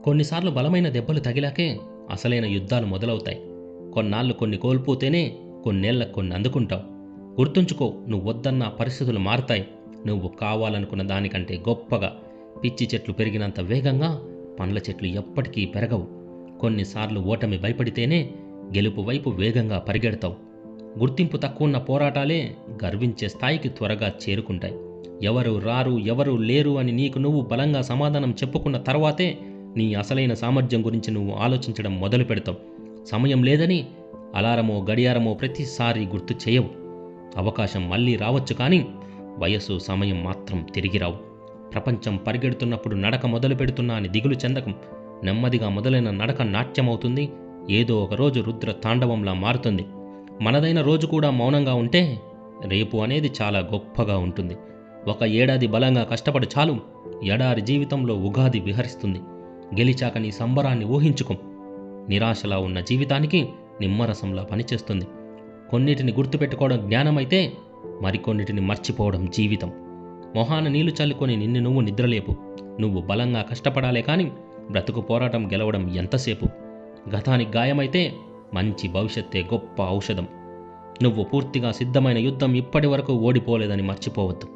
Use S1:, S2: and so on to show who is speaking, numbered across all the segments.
S1: కొన్నిసార్లు బలమైన దెబ్బలు తగిలాకే అసలైన యుద్ధాలు మొదలవుతాయి. కొన్నాళ్ళు కొన్ని కోల్పోతేనే కొన్నేళ్లకు కొన్ని అందుకుంటావు. గుర్తుంచుకో, నువ్వు వద్దన్న పరిస్థితులు మారతాయి. నువ్వు కావాలనుకున్న దానికంటే గొప్పగా. పిచ్చి చెట్లు పెరిగినంత వేగంగా పండ్ల చెట్లు ఎప్పటికీ పెరగవు. కొన్నిసార్లు ఓటమి భయపడితేనే గెలుపు వైపు వేగంగా పరిగెడతావు. గుర్తింపు తక్కువున్న పోరాటాలే గర్వించే స్థాయికి త్వరగా చేరుకుంటాయి. ఎవరు రారు, ఎవరు లేరు అని నీకు నువ్వు బలంగా సమాధానం చెప్పుకున్న తర్వాతే నీ అసలైన సామర్థ్యం గురించి నువ్వు ఆలోచించడం మొదలు పెడతావు. సమయం లేదని అలారమో గడియారమో ప్రతిసారి గుర్తు చేయవు. అవకాశం మళ్ళీ రావచ్చు, కానీ వయస్సు సమయం మాత్రం తిరిగి రావు. ప్రపంచం పరిగెడుతున్నప్పుడు నడక మొదలు పెడుతున్నా అని దిగులు చెందకం. నెమ్మదిగా మొదలైన నడక నాట్యమవుతుంది. ఏదో ఒక రోజు రుద్ర తాండవంలా మారుతుంది. మనదైన రోజు కూడా మౌనంగా ఉంటే రేపు అనేది చాలా గొప్పగా ఉంటుంది. ఒక ఏడాది బలంగా కష్టపడు చాలు, ఎడారి జీవితంలో ఉగాది విహరిస్తుంది. గెలిచాక నీ సంబరాన్ని ఊహించుకో. నిరాశలా ఉన్న జీవితానికి నిమ్మరసంలా పనిచేస్తుంది. కొన్నిటిని గుర్తుపెట్టుకోవడం జ్ఞానమైతే మరికొన్నిటిని మర్చిపోవడం జీవితం. మొహాన నీళ్లు చల్లుకొని నిన్ను నువ్వు నిద్రలేపు. నువ్వు బలంగా కష్టపడాలే కానీ బ్రతుకు పోరాటం గెలవడం ఎంతసేపు. గతానికి గాయమైతే మంచి భవిష్యత్తే గొప్ప ఔషధం. నువ్వు పూర్తిగా సిద్ధమైన యుద్ధం ఇప్పటి వరకు ఓడిపోలేదని మర్చిపోవద్దు.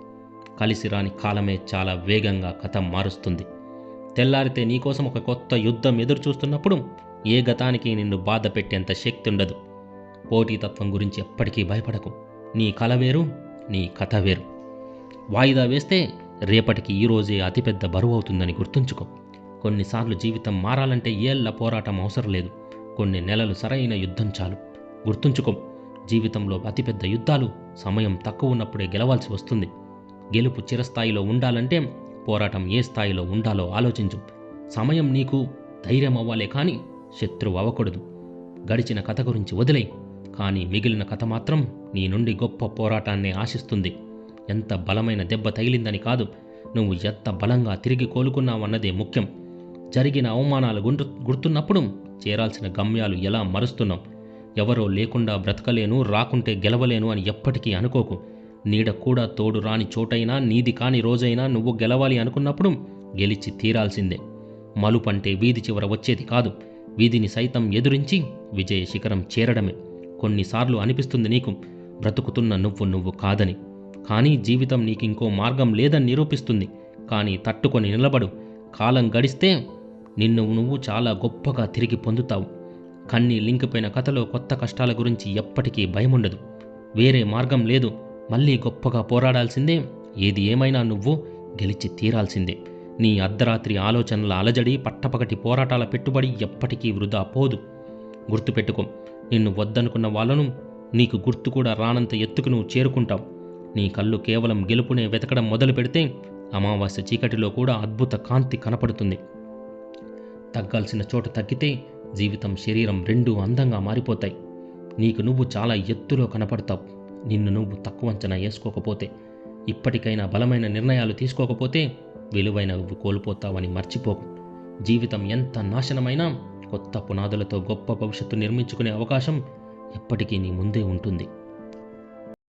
S1: కలిసి రాని కాలమే చాలా వేగంగా కథ మారుస్తుంది. తెల్లారితే నీకోసం ఒక కొత్త యుద్ధం ఎదురుచూస్తున్నప్పుడు ఏ గతానికి నిన్ను బాధ పెట్టేంత శక్తి ఉండదు. పోటీతత్వం గురించి ఎప్పటికీ భయపడకు. నీ కల వేరు, నీ కథ వేరు. వాయిదా వేస్తే రేపటికి ఈరోజే అతిపెద్ద బరువు అవుతుందని గుర్తుంచుకో. కొన్నిసార్లు జీవితం మారాలంటే ఏళ్ల పోరాటం అవసరం లేదు. కొన్ని నెలలు సరైన యుద్ధం చాలు. గుర్తుంచుకో, జీవితంలో అతిపెద్ద యుద్ధాలు సమయం తక్కువ ఉన్నప్పుడే గెలవాల్సి వస్తుంది. గెలుపు చిరస్థాయిలో ఉండాలంటే పోరాటం ఏ స్థాయిలో ఉండాలో ఆలోచించు. సమయం నీకు ధైర్యం అవ్వాలే కానీ శత్రువు అవ్వకూడదు. గడిచిన కథ గురించి వదిలేయి, కానీ మిగిలిన కథ మాత్రం నీ నుండి గొప్ప పోరాటాన్నే ఆశిస్తుంది. ఎంత బలమైన దెబ్బ తగిలిందని కాదు, నువ్వు ఎంత బలంగా తిరిగి కోలుకున్నావన్నదే ముఖ్యం. జరిగిన అవమానాలు గుర్తున్నప్పుడు చేరాల్సిన గమ్యాలు ఎలా మరుస్తున్నాం. ఎవరో లేకుండా బ్రతకలేను, రాకుంటే గెలవలేను అని ఎప్పటికీ అనుకోకు. నీడ కూడా తోడు రాని చోటైనా, నీది కాని రోజైనా నువ్వు గెలవాలి అనుకున్నప్పుడు గెలిచి తీరాల్సిందే. మలుపంటే వీధి చివర వచ్చేది కాదు, వీధిని సైతం ఎదురించి విజయ శిఖరం చేరడమే. కొన్నిసార్లు అనిపిస్తుంది నీకు బ్రతుకుతున్న నువ్వు కాదని, కానీ జీవితం నీకింకో మార్గం లేదని నిరూపిస్తుంది. కానీ తట్టుకొని నిలబడు. కాలం గడిస్తే నిన్ను నువ్వు చాలా గొప్పగా తిరిగి పొందుతావు. కన్నీ లింకిపోయిన కథలో కొత్త కష్టాల గురించి ఎప్పటికీ భయముండదు. వేరే మార్గం లేదు. మళ్ళీ గొప్పగా పోరాడాల్సిందే. ఏది ఏమైనా నువ్వు గెలిచి తీరాల్సిందే. నీ అర్ధరాత్రి ఆలోచనల అలజడి, పట్టపగటి పోరాటాల పెట్టుబడి ఎప్పటికీ వృధా పోదు. గుర్తుపెట్టుకో, నిన్ను వద్దనుకున్న వాళ్ళను నీకు గుర్తు కూడా రానంత ఎత్తుకు నువ్వు చేరుకుంటావు. నీ కళ్ళు కేవలం గెలుపునే వెతకడం మొదలు పెడితే అమావాస్య చీకటిలో కూడా అద్భుత కాంతి కనపడుతుంది. తగ్గాల్సిన చోట తగ్గితే జీవితం, శరీరం రెండూ అందంగా మారిపోతాయి. నీకు నువ్వు చాలా ఎత్తులో కనపడతావు. నిన్ను నువ్వు తక్కువ అంచనా వేసుకోకపోతే, ఇప్పటికైనా బలమైన నిర్ణయాలు తీసుకోకపోతే విలువైనవి కోల్పోతావని మర్చిపోకు. జీవితం ఎంత నాశనమైనా కొత్త పునాదులతో గొప్ప భవిష్యత్తు నిర్మించుకునే అవకాశం ఎప్పటికీ నీ ముందే ఉంటుంది.